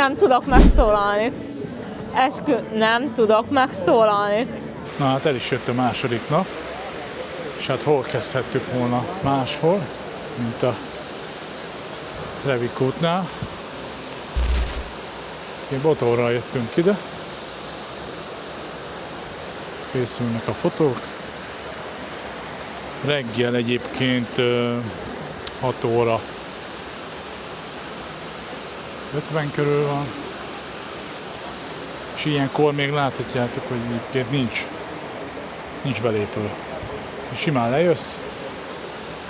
nem tudok megszólalni. Nem tudok megszólalni. Na hát el is jött a második nap, és hát hol kezdhettük volna máshol, mint a Trevi-kútnál. Mi Botorral jöttünk ide, készülnek a fotók. Reggel egyébként 6 óra 50 körül van, és ilyenkor még láthatjátok, hogy egyébként nincs belépő. Simán lejössz,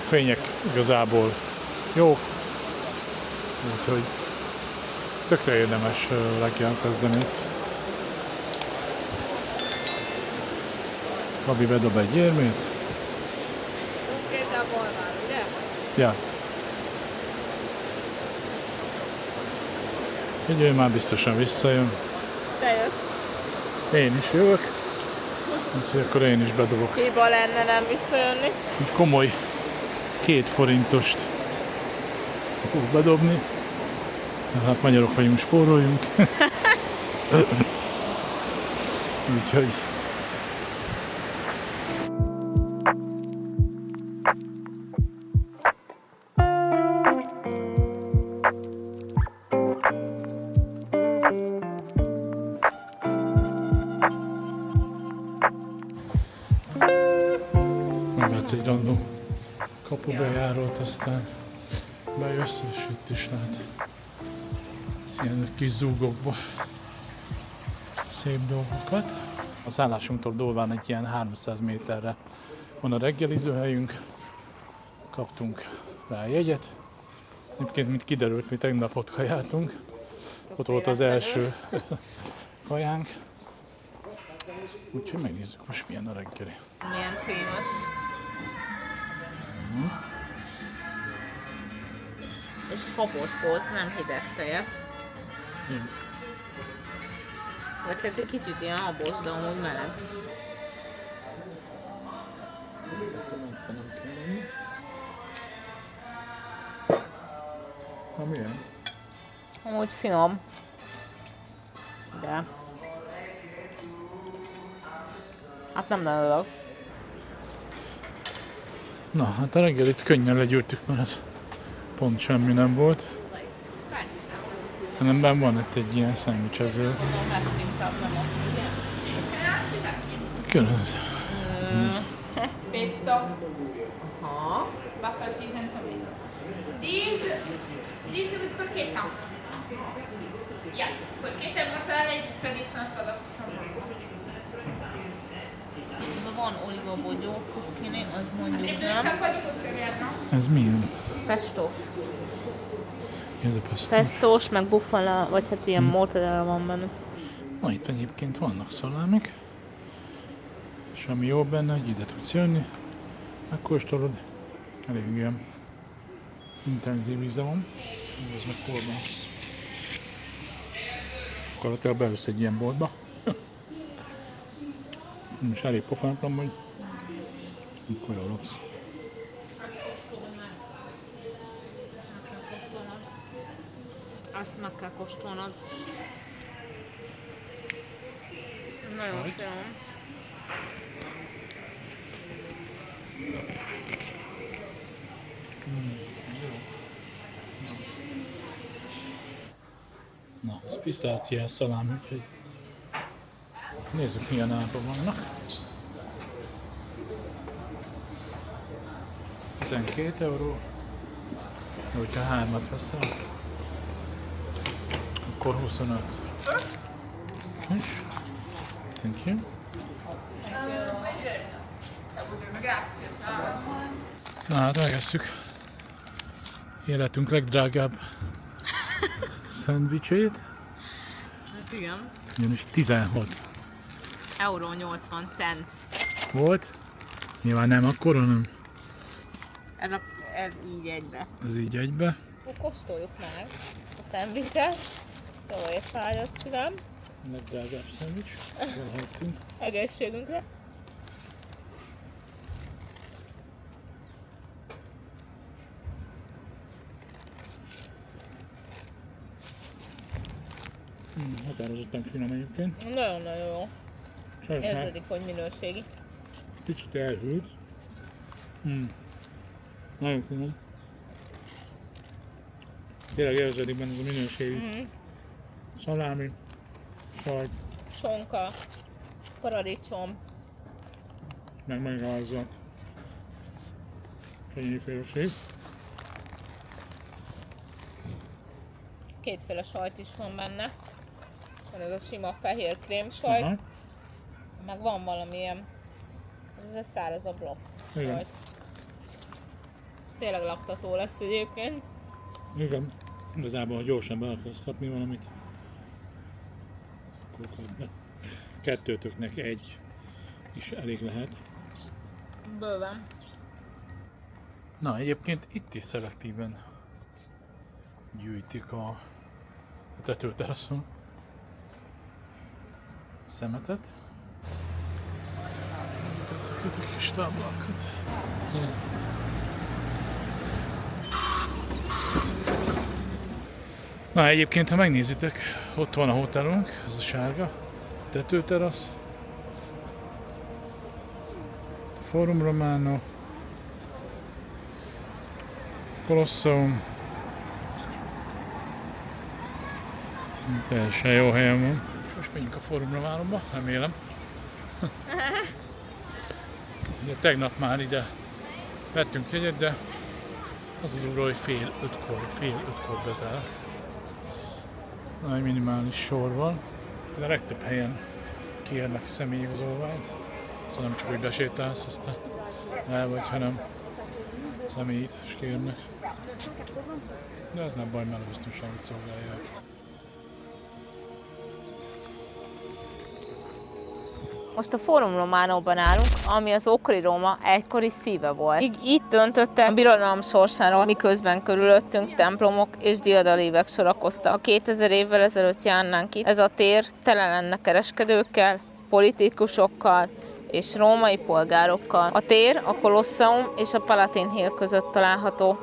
fények igazából jók, úgyhogy tökre érdemes reggel kezdeni itt. Gabi bedob egy érmét. Ja. Így ő már biztosan visszajön. Te jössz. Én is jövök. Úgyhogy akkor én is bedobok. Hiba lenne nem visszajönni. Egy komoly 2 forintost fogok bedobni. Hát magyarok vagyunk, spóroljunk. Úgyhogy meglátsz egy random kapubejárót, aztán bejössz, és itt is lát ilyen kis zúgokba szép dolgokat. A szállásunktól Dolván egy ilyen 300 méterre van a reggelizőhelyünk. Kaptunk rá jegyet. Egyébként, mint kiderült, mi tegnap ott kajáltunk. Ott volt az első kajánk. Úgyhogy megnézzük most milyen a reggeli. Milyen krémes. És habot hoz, nem hideg tejet. Vagy hát egy kicsit ilyen habos, de amúgy meleg. Na milyen? Amúgy finom. De... hát nem nagyon. Na, hát a reggelit könnyen legyűrtük, mert ez pont semmi nem volt. Hanem van itt egy ilyen szendvicsező. Mondom, ezt inkább nem azt, ugye? Különös. Pesto. Buffalo cheese and tomato. These with porchetta. Yeah, porchetta and mozzarella is traditional product from Morocco. Van olivabogyó, cukkini, az mondjuk Potrebbe nem. essere un po' di muscoli, no? Ez milyen? Pestós. Ez a pesto. Pestós, meg buffala, vagy hát ilyen mozzarella van benne. Na, itt egyébként vannak szalámik. És ami jó benne, hogy ide tudsz jönni, megkóstolod. Elég ilyen intenzív íze van. Ez meg kolbász. Akkor beülsz egy ilyen boltba. És elég pofátlan vagy. Akkor jól laksz. Azt meg kell kóstolnod. Nagyon finom. Na, ez pisztáciás szalámi, úgyhogy nézzük milyen árban vannak. 12 euró. Hogyha 3-at veszel, akkor 25. Thank you. Na hát megesszük életünk legdrágább szendvicsét. Hát igen. Ugyanis 16 Euró 80 cent. volt. Nyilván nem akkor, hanem Ez így egybe. ez így egybe. Kóstoljuk meg ezt a szendvicset. Szóval fájott szívem. A legdrágább szendvics. Hol hagytunk? Egészségünkre. Határozottan finom egyébként. Nagyon-nagyon jó. Sajnos már Érződik, hogy minőségi. kicsit elhűlt. Nagyon finom. Tényleg érződik benne ez a minőségi. Szalámi, sajt, Sonka, paradicsom. meg megállzat. Kenyérféleség. Kétféle sajt is van benne. Van ez a sima fehér krém sajt, Aha, meg van valamilyen, ez a szárazabb blokk igen. sajt. Tényleg laktató lesz egyébként. Igen. Igazából, ha gyorsan be akarsz kapni valamit, akkor kapd be. Kettőtöknek egy is elég lehet. Bőven. Na, egyébként itt is szelektíven gyűjtik a tetőteraszon szemetet. Ezeket a kis táblákat. Na, egyébként, ha megnézitek, ott van a hotelunk, ez a sárga tetőterasz. Forum Romano, Colosseum. Teljesen jó helyen van. És most megyünk a Forum Romanoba, remélem. Ugye tegnap már ide vettünk jegyet, de az a durva, hogy fél ötkor bezár. Nagy minimális sor van. De a legtöbb helyen kérnek személyigazolványt. Szóval nem csak hogy besétálsz, aztán el vagy, hanem személyt is kérnek. De ez nem baj, mert a biztonságot szolgálják. Most a Forum Románóban állunk, ami az ókori Róma egykori szíve volt. Itt döntöttek a birodalom sorsáról, miközben körülöttünk templomok és diadalívek sorakoztak. A 2000 évvel ezelőtt járnánk itt. Ez a tér tele lenne kereskedőkkel, politikusokkal és római polgárokkal. A tér a Colosseum és a Palatine Hill között található.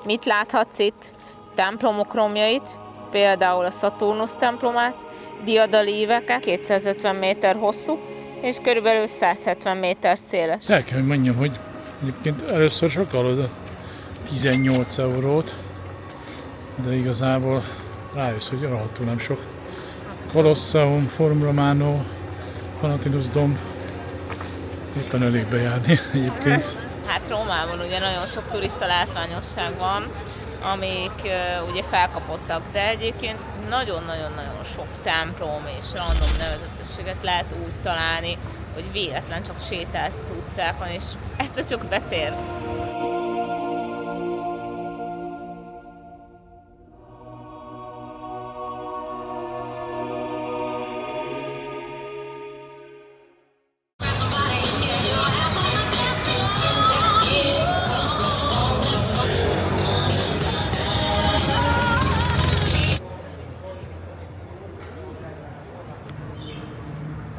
Mit láthatsz itt? Templomok romjait, például a Saturnus templomát, diadalíveket, 250 méter hosszú, és körülbelül 170 méter széles. El kell, hogy mondjam, hogy egyébként először sokkal oda 18 eurót, de igazából rájössz, hogy rohadtul nem sok. Colosseum, Forum Romano, Panathinaikos dom, éppen elég bejárni egyébként. Hát Rómában ugye nagyon sok turista látványosság van, amik ugye felkapottak, de egyébként nagyon-nagyon-nagyon sok templom és random nevezetességet lehet úgy találni, hogy véletlen csak sétálsz az utcákon, és egyszer csak betérsz.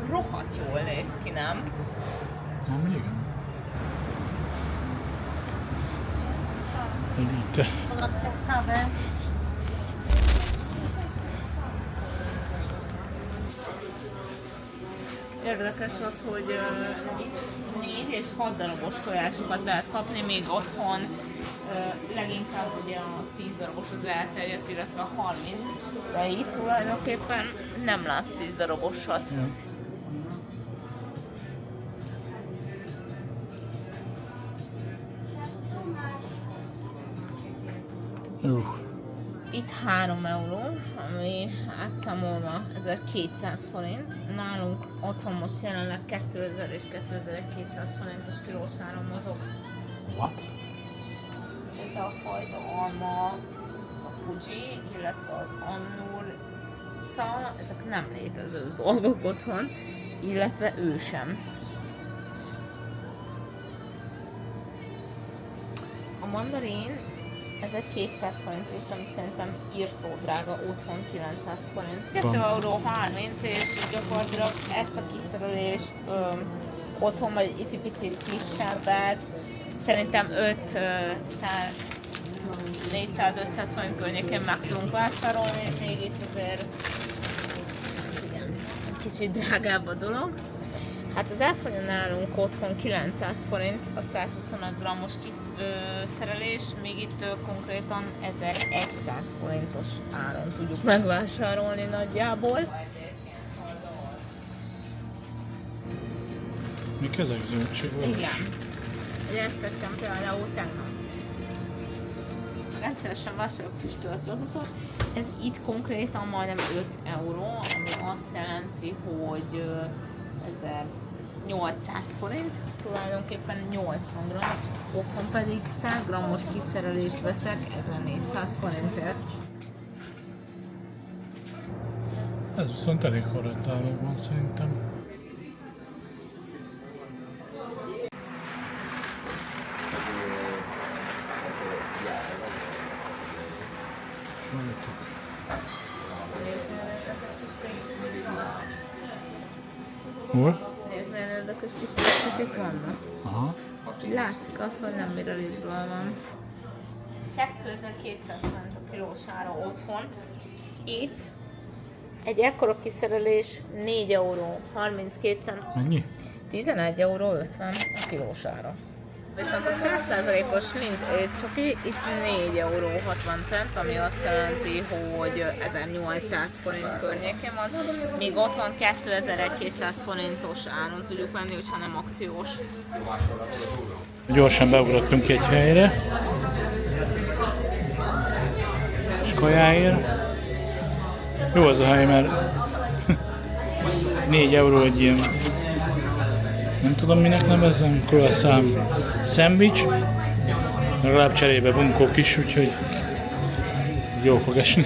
Rohadt jól néz ki, nem? Nem, igen. Elite. Érdekes az, hogy 4 és 6 darabos tojásokat lehet kapni, még otthon leginkább ugye a 10 darabos az elterjedt, illetve a 30, de itt tulajdonképpen nem látsz 10 darabosat. Ja. Itt 3 euró, ami átszámolva 1200 forint. Nálunk otthon most jelenleg 2000 és 2200 forintos kilósáron mozog. What? Ez a fajta alma, ez a Fuji, illetve az Annurca, ezek nem létező dolgok otthon, illetve ő sem. A mandarin 1200 forint itt, ami szerintem írtó drága, otthon 900 forint. 2,30 euró, és gyakorlatilag ezt a kiszerelést otthon vagy egy icipicit kisebbet, szerintem 400-500 forint környékén meg tudunk vásárolni, még itt azért kicsit drágább a dolog. Hát az elfogyó nálunk otthon 900 forint, a 125 g-os szerelés, még itt konkrétan 1100 forintos áron tudjuk megvásárolni nagyjából. Mik ezek, zöldségleves? Igen. Ugye ezt tettem például tegnap. Rendszeresen vásárolok füstölt rozatot. Ez itt konkrétan majdnem 5 euró, ami azt jelenti, hogy 1800 forint, tulajdonképpen 80 g, otthon pedig 100 g-os kiszerelést veszek 1400 forintért. Ez viszont elég korrekt állóban szerintem. Hol? Nézd, milyen érdekes kis biszkitik vannak. Aha. Látszik az, hogy nem Miralitból van. 2200 forint a kilós ára otthon. Itt egy ekkora kiszerelés 4 euró 32 cent. Mennyi? 11 euró 50 a kilós ára. Viszont a 100%-os mint csoki itt 4 euró 60 cent, ami azt jelenti, hogy 1800 forint környékén van, míg ott van 2200 forintos áron tudjuk venni, hogyha nem akciós. Gyorsan beugrottunk egy helyre. És kajáért. Jó az a hely, mert 4 euró egy ilyen, nem tudom minek nevezzem, croissant szendvics. Legalább cserébe bunkók is, úgyhogy ez jó fog esni.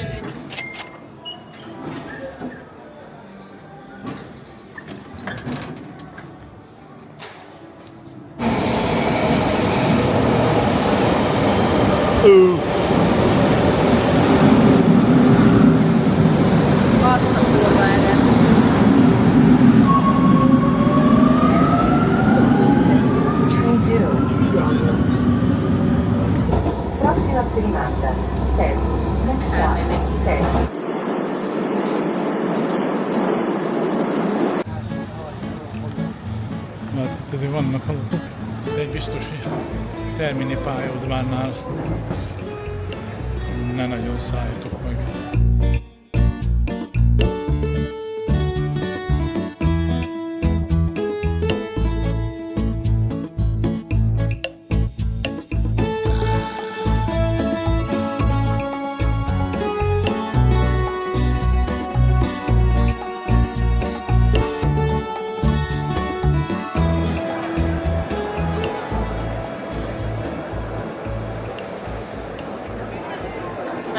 Azt a kurva erre. Prossima fermata, Terni. Next stop, Terni. Mert itt azért vannak alapok, de egy biztos, hogy Termini pályaudvarnál ne nagyon szálljatok meg.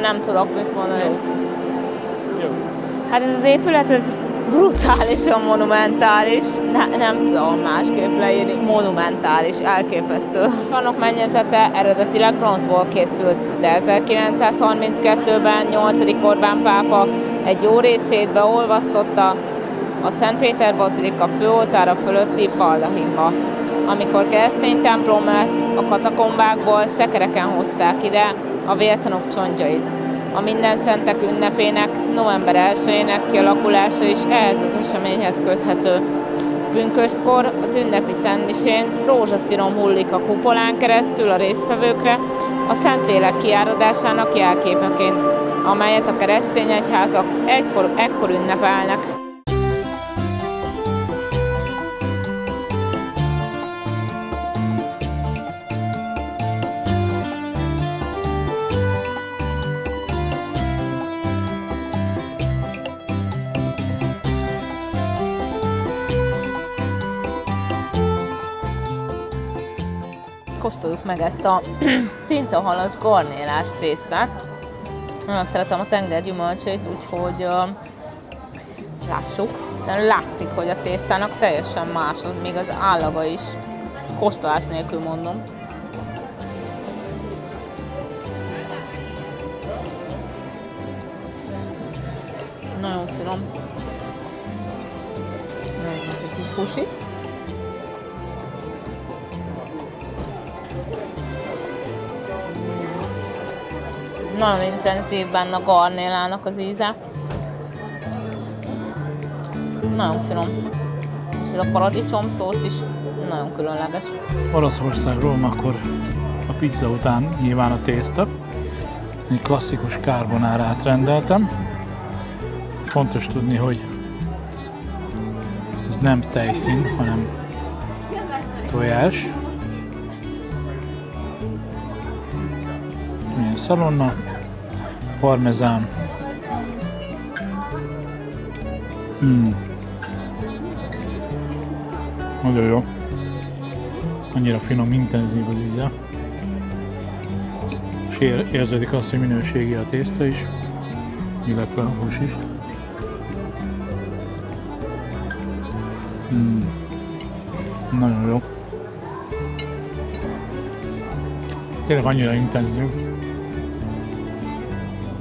Nem tudok mit mondani. Jó. Hát ez az épület, ez brutálisan monumentális, nem tudom másképp leírni, monumentális, elképesztő. Annak mennyezete eredetileg bronzból készült, de 1932-ben 8. Orbán pápa egy jó részét beolvasztotta a Szent Péter Bazilika főoltára fölötti baldahimba. Amikor keresztény templom lett, a katakombákból szekereken hozták ide a vértanúk csontjait. A Mindenszentek ünnepének, november 1-ének kialakulása is ehhez az eseményhez köthető. Pünköstkor az ünnepi szentmisén rózsaszírom hullik a kupolán keresztül a résztvevőkre a Szentlélek kiáradásának jelképeként, amelyet a keresztény egyházak ekkor ünnepelnek. Kóstoljuk meg ezt a tintahalas garnélás tésztát. Nagyon szeretem a tenger gyümölcsét, úgyhogy lássuk. Hiszen látszik, hogy a tésztának teljesen más, az még az állaga is. Kóstolás nélkül mondom. Nagyon finom. Egy kis húsi. Nagyon intenzív benne a garnélának az íze. nagyon finom. És ez a paradicsom szósz is nagyon különleges. Olaszországról akkor a pizza után nyilván a tészta. Egy klasszikus carbonárát rendeltem. Fontos tudni, hogy ez nem tejszín, hanem tojás. Milyen szalonna, parmezán. Nagyon jó. Annyira finom, intenzív az íze. És érződik azt, hogy minőségi a tészta is, illetve a hús is. Nagyon jó. Tényleg annyira intenzív.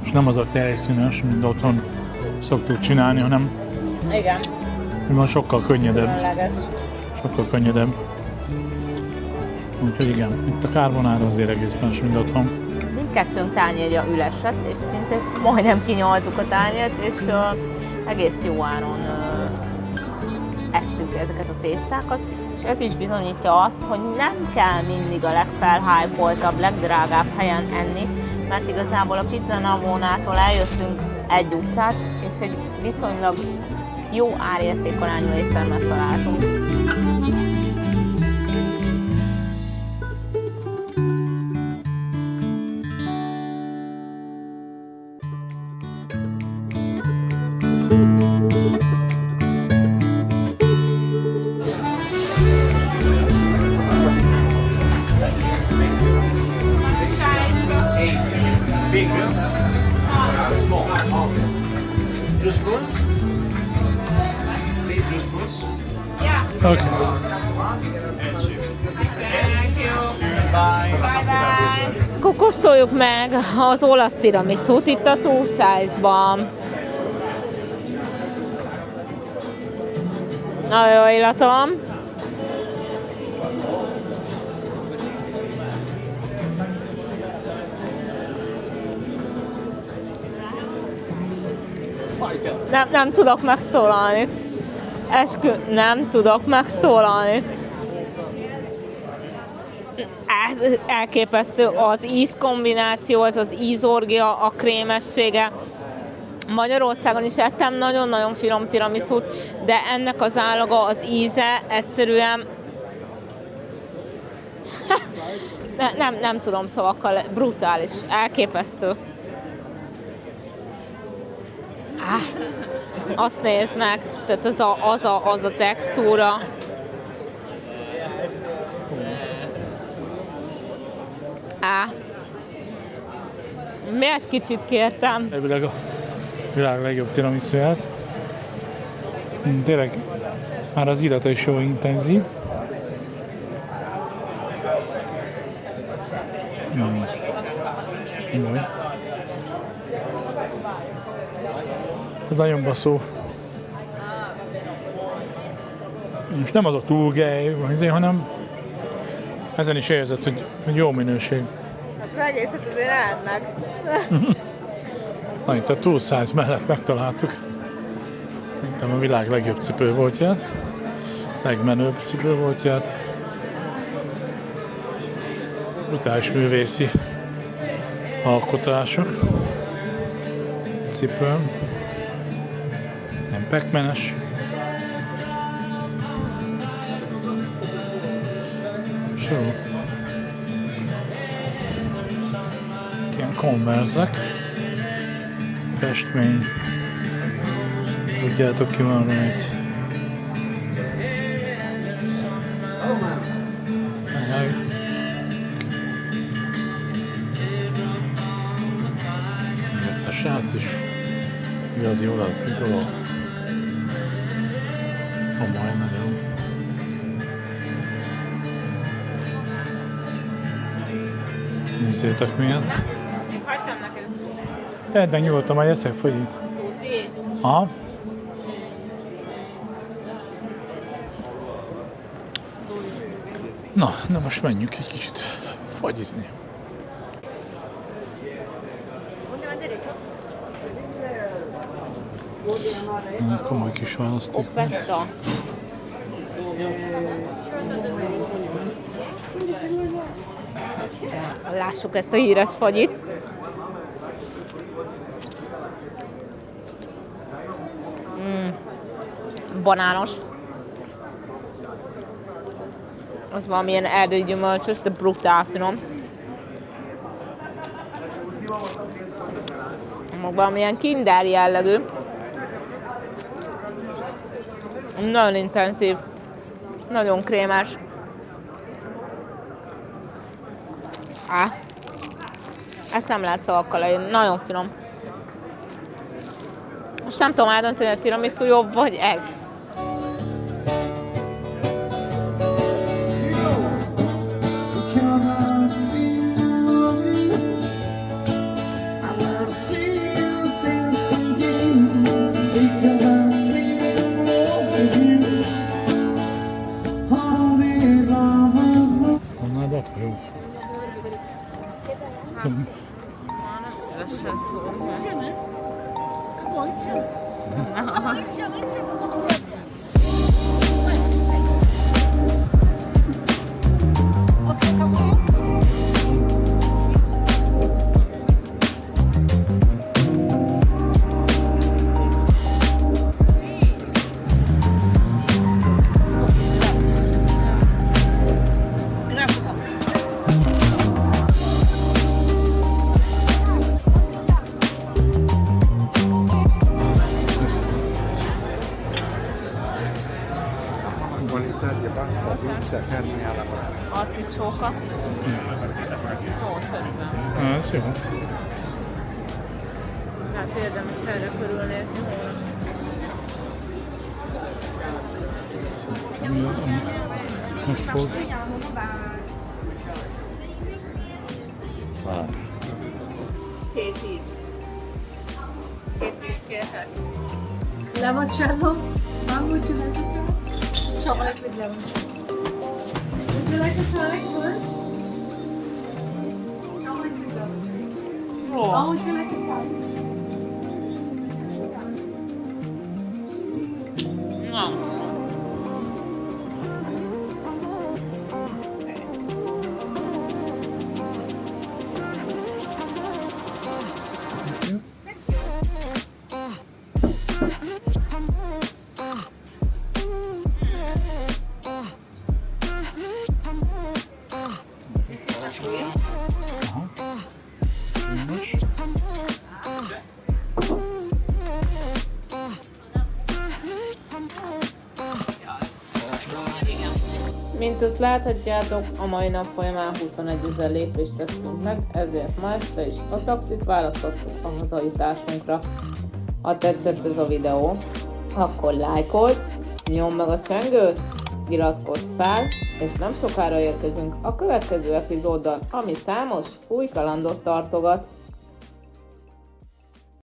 És nem az a tejszínes, mint otthon szoktuk csinálni, hanem Igen, van sokkal könnyedebb. különleges. Sokkal könnyedebb. Úgyhogy igen, itt a carbonara azért egész más, mint otthon. Mindkettőnk tányérja üles lett, és szinte majdnem kinyaltuk a tányért, és egész jó áron ettük ezeket a tésztákat, és ez is bizonyítja azt, hogy nem kell mindig a legfelhypoltabb, legdrágább helyen enni, mert igazából a Pizza Navonától eljöttünk egy utcát, és egy viszonylag jó árértékarányú éttermet találtunk. Okay. Akkor kóstoljuk meg az olasz tiramisút itt a Two Size-ban. Nagyon jó illatom. Nem tudok megszólalni. Nem tudok megszólalni. Elképesztő az ízkombináció, az ízorgia, a krémessége. Magyarországon is ettem nagyon-nagyon finom tiramisút, de ennek az állaga, az íze egyszerűen nem tudom szavakkal, brutális, elképesztő. Azt nézd meg, tehát az a textúra. Miért kicsit kértem? Elvileg a világ legjobb tiramisuját. Tényleg már az illata is jó intenzív. Ez nagyon baszó. És nem az a túlgej, hanem ezen is érzed, hogy jó minőség. Az egészet azért lehetnek. Na, itt a Two Size mellett megtaláltuk szerintem a világ legjobb cipőboltját, legmenőbb cipőboltját. Brutális művészi alkotások. Cipőm. Nem Pac-Man-es. Jó. Ilyen Converse-ek. Festmény. Tudjátok ki van egy. Jött a srác is. Igazi olasz bigoló. Majd nagyon. Nézzétek milyen. Még hagytam neked. Edden nyugodtan, majd eszek fogyít. Tuti. Aha. Na most menjünk egy kicsit fagyizni. Komoly kis választék. Opetta. Lássuk ezt a híres fagyit. Banános. Az valamilyen erdői gyümölcsös, de brutál finom. Meg valamilyen kinder jellegű. Nagyon intenzív. Nagyon krémes. Ezt nem lehet szavakkal leírni. Nagyon finom. Most nem tudom eldönteni, a tiramisu jobb, vagy ez. Annál bakta jó. Szívesen szólok. Articsóka. 850. Ez jó. Hát érdemes erre körülnézni holnap. Hogy fog? Két íz. Két íz kérhet. Limoncello. Mom, would you like it? Chocolate with lemon. Would you like to try it first? Chocolate with lemon. Mom, would you like to try it? Nem. Mint azt láthatjátok, a mai nap folyamán 21 000 lépést tettünk meg, ezért ma este is a taxit választottuk a hazajutásunkra. Ha tetszett ez a videó, akkor lájkold, nyomd meg a csengőt, iratkozz fel, és nem sokára érkezünk a következő epizóddal, ami számos új kalandot tartogat.